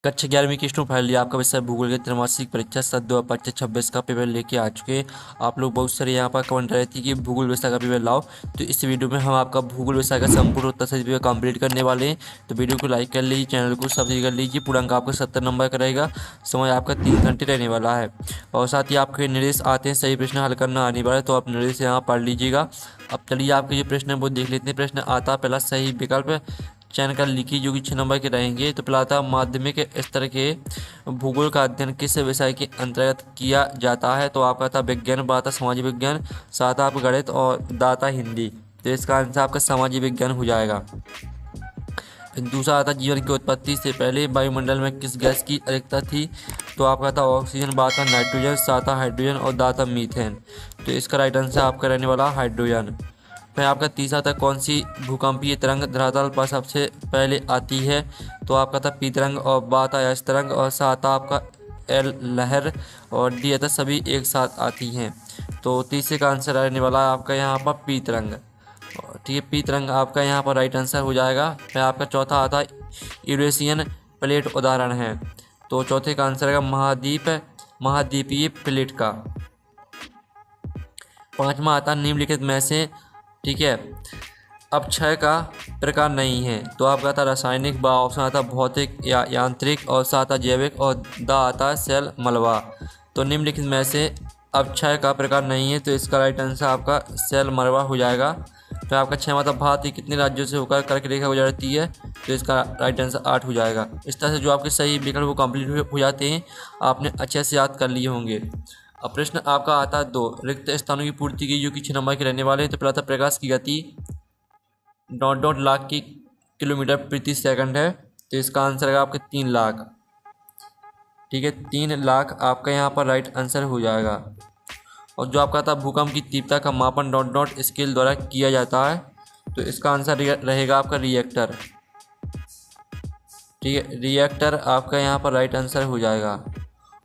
कक्षा 11वीं की स्टूडेंट फाइनली आपका विषय भूगोल के त्रैमासिक परीक्षा सत्र 2025-26 का पेपर लेके आ चुके हैं। आप लोग बहुत सारे यहाँ पर कमेंट रहे थे कि भूगोल विषय का पेपर लाओ, तो इस वीडियो में हम आपका भूगोल विषय का संपूर्ण उत्तर सहित पेपर कंप्लीट करने वाले हैं। तो वीडियो को लाइक कर लीजिए, चैनल को सब्सक्राइब कर लीजिए। पूरा अंक आपका 70 नंबर का रहेगा। समय आपका 3 घंटे रहने वाला है और साथ ही आपके निर्देश आते हैं, सही प्रश्न हल करना आने वाला है, तो आप निर्देश यहाँ पढ़ लीजिएगा। अब चलिए आपके जो प्रश्न है वो देख लेते हैं। प्रश्न आता है पहला, सही विकल्प चयन कर लिखिए जो कि 6 नंबर के रहेंगे। तो पहला आता माध्यमिक स्तर के भूगोल का अध्ययन किस विषय के अंतर्गत किया जाता है। तो आपका था विज्ञान, बाता सामाजिक विज्ञान, साथ आप गणित और दाता हिंदी। तो इसका आंसर आपका सामाजिक विज्ञान हो जाएगा। फिर दूसरा आता जीवन की उत्पत्ति से पहले वायुमंडल में किस गैस की अधिकता थी। तो आपका था ऑक्सीजन, बाता नाइट्रोजन, साता हाइड्रोजन और दाता मीथेन। तो इसका राइट आंसर आपका रहने वाला हाइड्रोजन। फिर आपका तीसरा था कौन सी भूकंपीय तरंग धरातल पर सबसे पहले आती है। तो आपका था पी तरंग और बाता एस तरंग और साता आपका एल लहर और डी आता सभी एक साथ आती हैं। तो तीसरे का आंसर रहने वाला है आपका यहाँ पर पी तरंग। ठीक है, पी तरंग आपका यहाँ पर राइट आंसर हो जाएगा। फिर आपका चौथा आता यूरेशियन प्लेट उदाहरण है। तो चौथे का आंसर है महाद्वीपीय प्लेट का। पांचवा आता निम्नलिखित में से, ठीक है, अपक्षय का प्रकार नहीं है। तो आपका आता रासायनिक, बा ऑप्शन आता भौतिक या यांत्रिक और सात आता जैविक और दा आता सेल मलबा। तो निम्नलिखित में से अपक्षय का प्रकार नहीं है, तो इसका राइट आंसर आपका सेल मलबा हो जाएगा। तो आपका छठवां था भारत कितने राज्यों से होकर कर्क रेखा गुजरती है। तो इसका राइट आंसर 8 हो जाएगा। इस तरह से जो आपके सही विकल्प वो कंप्लीट हो जाते हैं, आपने अच्छे से याद कर लिए होंगे। अब प्रश्न आपका आता है 2 रिक्त स्थानों की पूर्ति की जो कि 6 नंबर के रहने वाले हैं। तो पहला था प्रकाश की गति लाख की किलोमीटर प्रति सेकंड है। तो इसका आंसर है आपके 3 लाख। ठीक है, 3 लाख आपका यहाँ पर राइट आंसर हो जाएगा। और जो आपका था भूकंप की तीव्रता का मापन स्केल द्वारा किया जाता है। तो इसका आंसर रहेगा आपका रिएक्टर। ठीक है, रिएक्टर आपका यहाँ पर राइट आंसर हो जाएगा।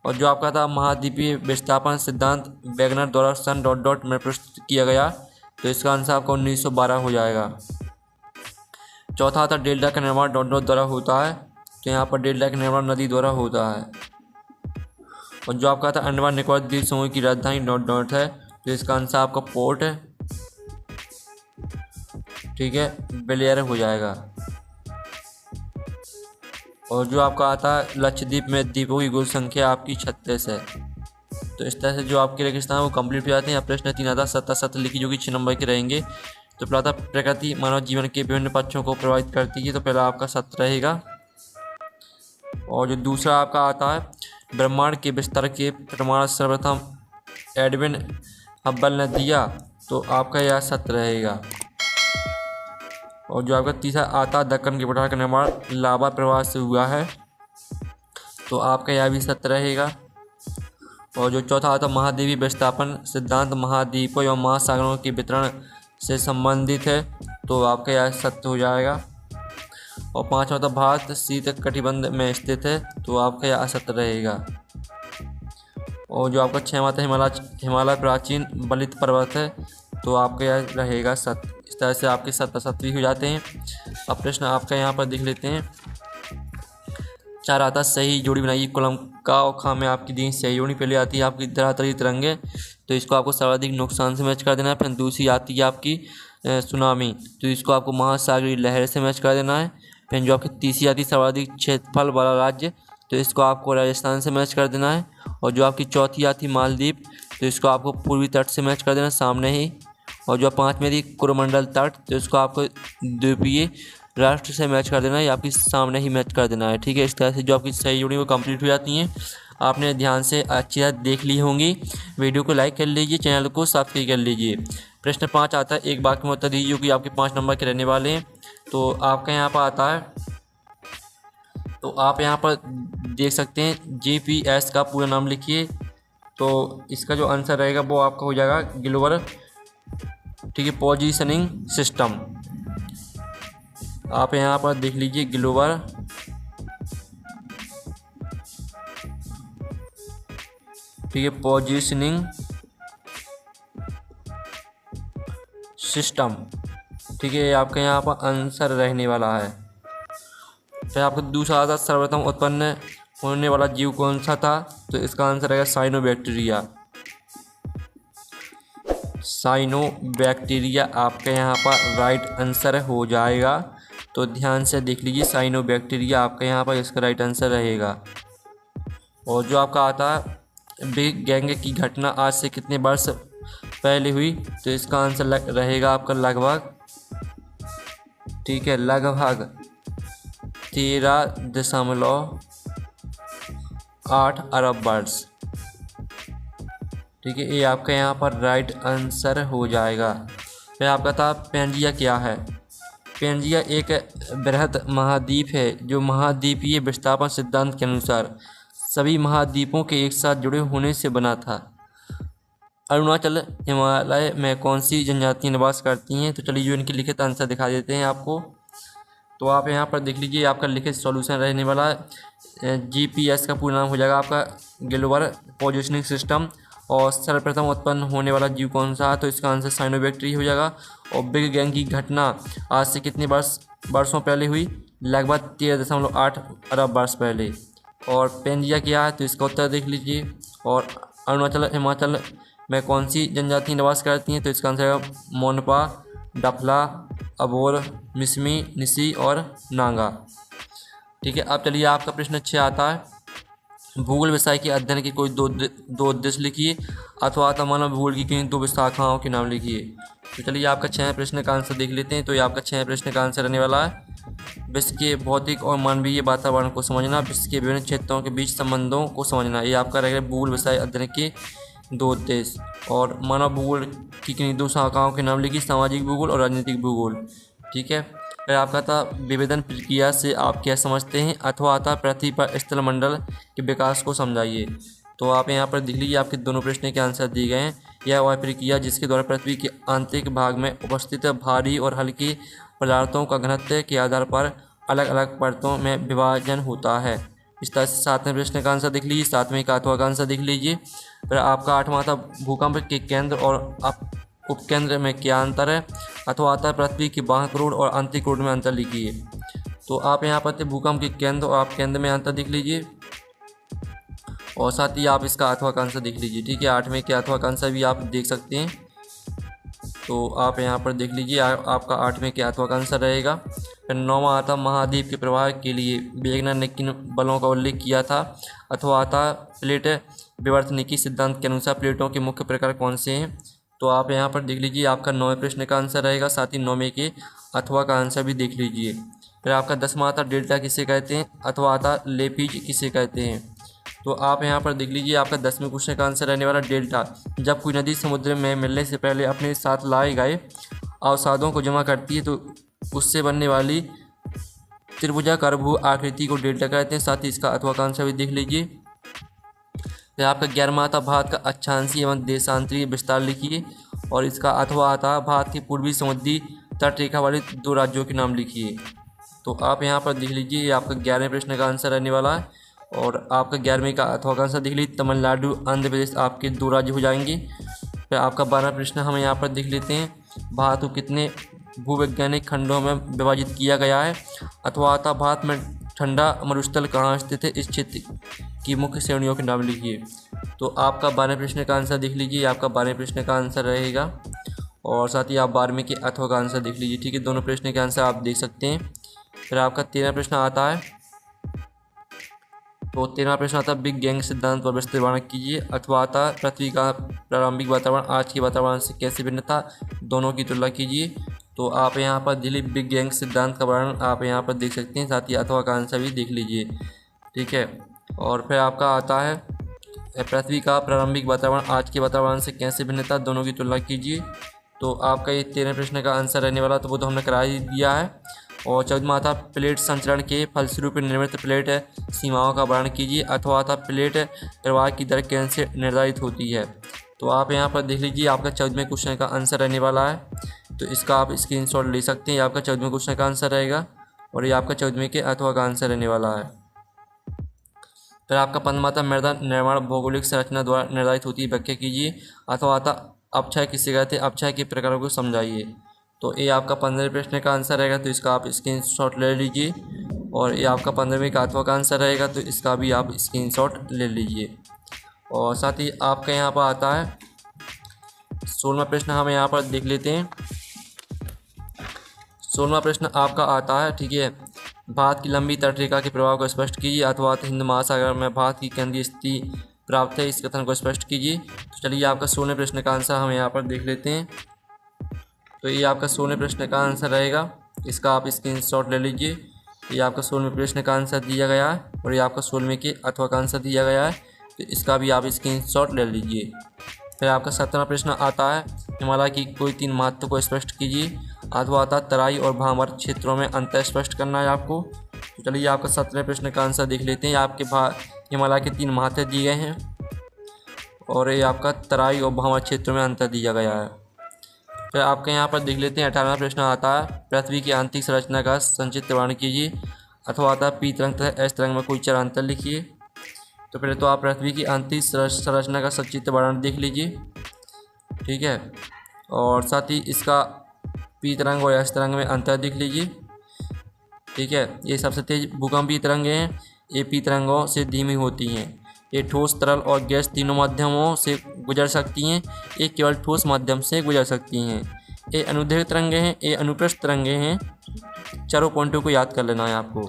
और जो आपका था महाद्वीपीय विस्थापन सिद्धांत वैगनर द्वारा सन में प्रस्तुत किया गया। तो इसका आंसर आपका 1912 हो जाएगा। चौथा था डेल्टा का निर्माण द्वारा होता है। तो यहाँ पर डेल्टा का निर्माण नदी द्वारा होता है। और जो आपका था अंडमान निकोबार द्वीप समूह की राजधानी है। तो इसका आंसर आपका पोर्ट है, ठीक है, ब्लेयर हो जाएगा। और जो आपका आता है लक्षद्वीप में द्वीपों की कुल संख्या आपकी 36 है। तो इस तरह से जो आपके रेगिस्तान है वो कंप्लीट हो जाते हैं। प्रश्न 3 आता सत्ता लिखी जो कि 6 नंबर के रहेंगे। तो पहला था प्रकृति मानव जीवन के विभिन्न पक्षों को प्रभावित करती है। तो पहला आपका 7 रहेगा। और जो दूसरा आपका आता है ब्रह्मांड के विस्तार के प्रमाण सर्वप्रथम एडविन हब्बल ने दिया। तो आपका यह 7 रहेगा। और जो आपका तीसरा आता दक्कन के पठार का निर्माण लावा प्रवाह से हुआ है। तो आपका यह भी 7 रहेगा। और जो चौथा आता महाद्वीपीय विस्थापन सिद्धांत महाद्वीपों एवं महासागरों के वितरण से संबंधित है। तो आपका यह 7 हो जाएगा। और पांचवा था भारत शीत कटिबंध में स्थित है। तो आपका यह 7 रहेगा। और जो आपका 6वां था हिमालय प्राचीन बलित पर्वत है। तो आपका यह रहेगा 7। इस तरह से आपके 7 भी हो जाते हैं। अब प्रश्न आपका यहाँ पर देख लेते हैं। 4 आता सही जोड़ी बनाइए। कॉलम का और खा में आपकी दी सही जोड़ी पहले आती है आपकी धरातली तरंगे। तो इसको आपको सर्वाधिक नुकसान से मैच कर देना है। फिर दूसरी आती है आपकी सुनामी। तो इसको आपको महासागरीय लहर से मैच कर देना है। फिर जो आपकी तीसरी आती है सर्वाधिक क्षेत्रफल वाला राज्य। तो इसको आपको राजस्थान से मैच कर देना है। और जो आपकी चौथी आती मालदीव। तो इसको आपको पूर्वी तट से मैच कर देना सामने ही। और जो 5वीं थी कोरोमंडल तट। तो इसको आपको द्वीपीय राष्ट्र से मैच कर देना है या आपकी सामने ही मैच कर देना है। ठीक है, इस तरह से जो आपकी सही जोड़ी वो कंप्लीट हो जाती हैं। आपने ध्यान से अच्छी तरह देख ली होंगी। वीडियो को लाइक कर लीजिए, चैनल को सब्सक्राइब कर लीजिए। प्रश्न 5 आता है एक वाक्य में उत्तर दीजिए जो कि आपके 5 नंबर के रहने वाले हैं। तो आपका यहाँ पर आता है, तो आप यहाँ पर देख सकते हैं GPS का पूरा नाम लिखिए। तो इसका जो आंसर रहेगा वो आपका हो जाएगा ग्लोबल, ठीक है, पोजीशनिंग सिस्टम। आप यहाँ पर देख लीजिए ग्लोबल, ठीक है, पोजीशनिंग सिस्टम। ठीक है, आपका यहाँ पर आंसर रहने वाला है। फिर आपका दूसरा आता सर्वप्रथम उत्पन्न होने वाला जीव कौन सा था, तो इसका आंसर रहेगा साइनोबैक्टीरिया। साइनोबैक्टीरिया आपके यहाँ पर राइट आंसर हो जाएगा। तो ध्यान से देख लीजिए, साइनोबैक्टीरिया आपका यहाँ पर इसका राइट आंसर रहेगा। और जो आपका आता है बिग गैंग की घटना आज से कितने वर्ष पहले हुई, तो इसका आंसर रहेगा आपका लगभग, ठीक है, लगभग 13.8 अरब वर्ष। ठीक है, ये आपका यहाँ पर राइट आंसर हो जाएगा। फिर आपका था पेंजिया क्या है। पेंजिया एक बृहद महाद्वीप है जो महाद्वीपीय विस्थापन सिद्धांत के अनुसार सभी महाद्वीपों के एक साथ जुड़े होने से बना था। अरुणाचल हिमालय में कौन सी जनजातियाँ निवास करती हैं, तो चलिए जो इनके लिखित आंसर दिखा देते हैं आपको। तो आप यहाँ पर देख लीजिए, आपका लिखित सॉल्यूशन रहने वाला है GPS का पूरा नाम हो जाएगा आपका ग्लोबल पोजिशनिंग सिस्टम। और सर्वप्रथम उत्पन्न होने वाला जीव कौन सा है, तो इसका आंसर साइनोबैक्टीरिया हो जाएगा। और बिग गैंग की घटना आज से कितने वर्षों पहले हुई, लगभग 13.8 अरब वर्ष पहले। और पेंजिया क्या है, तो इसका उत्तर देख लीजिए। और अरुणाचल हिमाचल में कौन सी जनजाति निवास करती हैं, तो इसका आंसर है मोनपा, डफला, अबोर, मिसमी, निसी और नांगा। ठीक है, अब चलिए आपका प्रश्न 6 आता है, भूगोल विषय के अध्ययन की कोई दो उद्देश्य लिखिए अथवा मानव भूगोल की किन 2 शाखाओं के नाम लिखिए। तो चलिए आपका 6 प्रश्न का आंसर देख लेते हैं। तो ये आपका 6 प्रश्न का आंसर रहने वाला है, विश्व के भौतिक और मानवीय वातावरण को समझना, विश्व के विभिन्न क्षेत्रों के बीच संबंधों को समझना। ये आपका रहेगा भूगोल विषय अध्ययन के 2 उद्देश्य। और मानव भूगोल की किन 2 शाखाओं के नाम लिखिए, सामाजिक भूगोल और राजनीतिक भूगोल। ठीक है, फिर आपका था विभेदन प्रक्रिया से आप क्या समझते हैं अथवा आता पृथ्वी पर स्थलमंडल के विकास को समझाइए। तो आप यहाँ पर देख लीजिए, आपके दोनों प्रश्न के आंसर दिए गए हैं। यह वह प्रक्रिया जिसके द्वारा पृथ्वी के आंतरिक भाग में उपस्थित भारी और हल्की पदार्थों का घनत्व के आधार पर अलग अलग परतों में विभाजन होता है। इस तरह से 7वें प्रश्न का आंसर देख लीजिए, 7वें का 8वां का आंसर देख लीजिए। फिर आपका 8वां था भूकंप के केंद्र और उपकेंद्र में क्या अंतर है अथवा आता है पृथ्वी की बाह्य करोड़ और आंतरिक करोड़ में अंतर लिखिए। तो आप यहाँ पर भूकंप के केंद्र और आप केंद्र में अंतर देख लीजिए और साथ ही आप इसका 8वां का आंसर देख लीजिए। ठीक है, 8वें के 8वां का आंसर भी आप देख सकते हैं। तो आप यहाँ पर देख लीजिए, आपका 8वें के 8वां का आंसर रहेगा। फिर 9वां आता महाद्वीप के प्रवाह के लिए वेगनर ने किन बलों का उल्लेख किया था अथवा आता प्लेट विवर्तनिकी सिद्धांत के अनुसार प्लेटों के मुख्य प्रकार कौन से हैं। तो आप यहाँ पर देख लीजिए, आपका 9वें प्रश्न का आंसर रहेगा, साथ ही 9वें के 8वां का आंसर भी देख लीजिए। फिर आपका 10वां आता डेल्टा किसे कहते हैं अथवा आता लेपीज किसे कहते हैं। तो आप यहाँ पर देख लीजिए, आपका 10वें क्वेश्चन का आंसर रहने वाला डेल्टा। जब कोई नदी समुद्र में मिलने से पहले अपने साथ लाए गए अवसादों को जमा करती है तो उससे बनने वाली त्रिभुजाकार आकृति को डेल्टा कहते हैं। साथ ही इसका 8वां का आंसर भी देख लीजिए। फिर आपका 11वां आता भारत का अक्षांशीय एवं देशांतरीय विस्तार लिखिए और इसका 8वां आता भारत की पूर्वी समुद्री तट रेखा वाले 2 राज्यों के नाम लिखिए। तो आप यहाँ पर देख लीजिए, ये आपका 11वें प्रश्न का आंसर रहने वाला है और आपका 11वें का 8वां का आंसर देख लीजिए। तमिलनाडु आंध्र प्रदेश आपके 2 राज्य हो जाएंगे। फिर आपका 12वां प्रश्न हम यहाँ पर देख लेते हैं, भारत को कितने भूवैज्ञानिक खंडों में विभाजित किया गया है अथवा आता भारत में ठंडा मरुस्थल कहाँ स्थित है, इस क्षेत्र की मुख्य श्रेणियों के नाम लिखिए। तो आपका 12वें प्रश्न का आंसर देख लीजिए, आपका 12वें प्रश्न का आंसर रहेगा और साथ ही आप 12वें के 8वां का आंसर देख लीजिए। ठीक है, दोनों प्रश्न के आंसर आप देख सकते हैं। फिर आपका 13वां प्रश्न आता है, तो 13वां प्रश्न आता है बिग गैंग सिद्धांत पर विस्तृत वर्णन कीजिए अथवा आता पृथ्वी का प्रारंभिक वातावरण आज के वातावरण से कैसे भिन्न था, दोनों की तुलना कीजिए। तो आप यहाँ पर दिल्ली बिग गैंग सिद्धांत का वर्णन आप यहाँ पर देख सकते हैं, साथ ही 8वां का आंसर भी देख लीजिए। ठीक है, और फिर आपका आता है पृथ्वी का प्रारंभिक वातावरण आज के वातावरण से कैसे भिन्न था, दोनों की तुलना कीजिए। तो आपका ये 13वें प्रश्न का आंसर रहने वाला, तो वो तो हमने करा ही दिया है। और 14वां आता प्लेट संचरण के फलस्वरूप निर्मित प्लेट सीमाओं का वर्णन कीजिए अथवा आता प्लेट प्रवाह की दर कैसे निर्धारित होती है। तो आप यहाँ पर देख लीजिए, आपका 14वें क्वेश्चन का आंसर रहने वाला है, तो इसका आप स्क्रीनशॉट ले सकते हैं। ये आपका 14वें क्वेश्चन का आंसर रहेगा और ये आपका 14वें के 8वां का आंसर रहने वाला है। फिर आपका 15वां था मृदा निर्माण भौगोलिक संरचना द्वारा निर्धारित होती है, व्याख्या कीजिए अथवा आता अपक्षय किसे कहते हैं, अपक्षय के प्रकारों को समझाइए। तो ये आपका 15वें प्रश्न का आंसर रहेगा, तो इसका आप स्क्रीनशॉट ले लीजिए और ये आपका 15वीं का आठवां का आंसर रहेगा, तो इसका भी आप स्क्रीनशॉट ले लीजिए। और साथ ही आपका यहाँ पर आता है 16वां प्रश्न, हम यहाँ पर देख लेते हैं। 16वां प्रश्न आपका आता है, ठीक है, भारत की लंबी तटरेखा के प्रभाव को स्पष्ट कीजिए, अथवा हिंद महासागर में भारत की केंद्रीय स्थिति प्राप्त है, इस कथन को स्पष्ट कीजिए। तो चलिए आपका 16वें प्रश्न का आंसर हम यहाँ पर देख लेते हैं। तो ये आपका 16वें प्रश्न का आंसर रहेगा, इसका आप स्क्रीनशॉट ले लीजिए। ये आपका 16वें प्रश्न का आंसर दिया गया है और ये आपका 16वें के अथवा का आंसर दिया गया है, तो इसका भी आप स्क्रीनशॉट ले लीजिए। फिर आपका 17वां प्रश्न आता है, हिमालय की कोई 3 महत्व को स्पष्ट कीजिए, अथवा आता तराई और भामर क्षेत्रों में अंतर स्पष्ट करना है आपको। तो चलिए आपका 17वें प्रश्न का आंसर देख लेते हैं। आपके हिमालय के 3 महत्व दिए गए हैं और ये आपका तराई और भामर क्षेत्रों में अंतर दिया गया है। फिर आपके यहाँ पर देख लेते हैं 18वां प्रश्न आता है, पृथ्वी की आंतरिक संरचना का संक्षिप्त वर्णन कीजिए, अथवा आता पी तरंग तथा एस तरंग में कोई चार अंतर लिखिए। तो पहले तो आप पृथ्वी की आंतरिक संरचना का संक्षिप्त वर्णन देख लीजिए, ठीक है, और साथ ही इसका पी तरंग और एस तरंग में अंतर देख लीजिए, ठीक है। ये सबसे तेज भूकंपीय तरंगें हैं, ये पी तरंगों से धीमी होती हैं। ये ठोस, तरल और गैस तीनों माध्यमों से गुजर सकती हैं, ये केवल ठोस माध्यम से गुजर सकती हैं। ये अनुदैर्घ्य तरंगें हैं, ये अनुप्रस्थ तरंगें हैं। चारों पॉइंटों को याद कर लेना है आपको।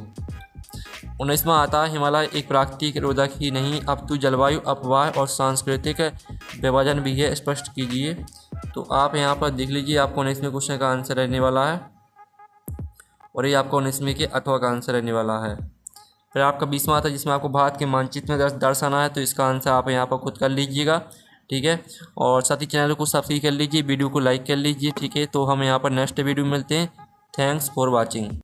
19वां आता है, हिमालय एक प्राकृतिक रोधक ही नहीं अपितु जलवायु, अपवाह और सांस्कृतिक विभाजन भी है, स्पष्ट कीजिए। तो आप यहाँ पर देख लीजिए, आपको 19वें क्वेश्चन का आंसर रहने वाला है और ये आपको 19वें के अथवा का आंसर रहने वाला है। फिर आपका 20वां आता है, जिसमें आपको भारत के मानचित्र में दर्शाना है, तो इसका आंसर आप यहाँ पर खुद कर लीजिएगा, ठीक है। और साथ ही चैनल को सब्सक्राइब कर लीजिए, वीडियो को लाइक कर लीजिए, ठीक है। तो हम यहाँ पर नेक्स्ट वीडियो में मिलते हैं। Thanks for watching.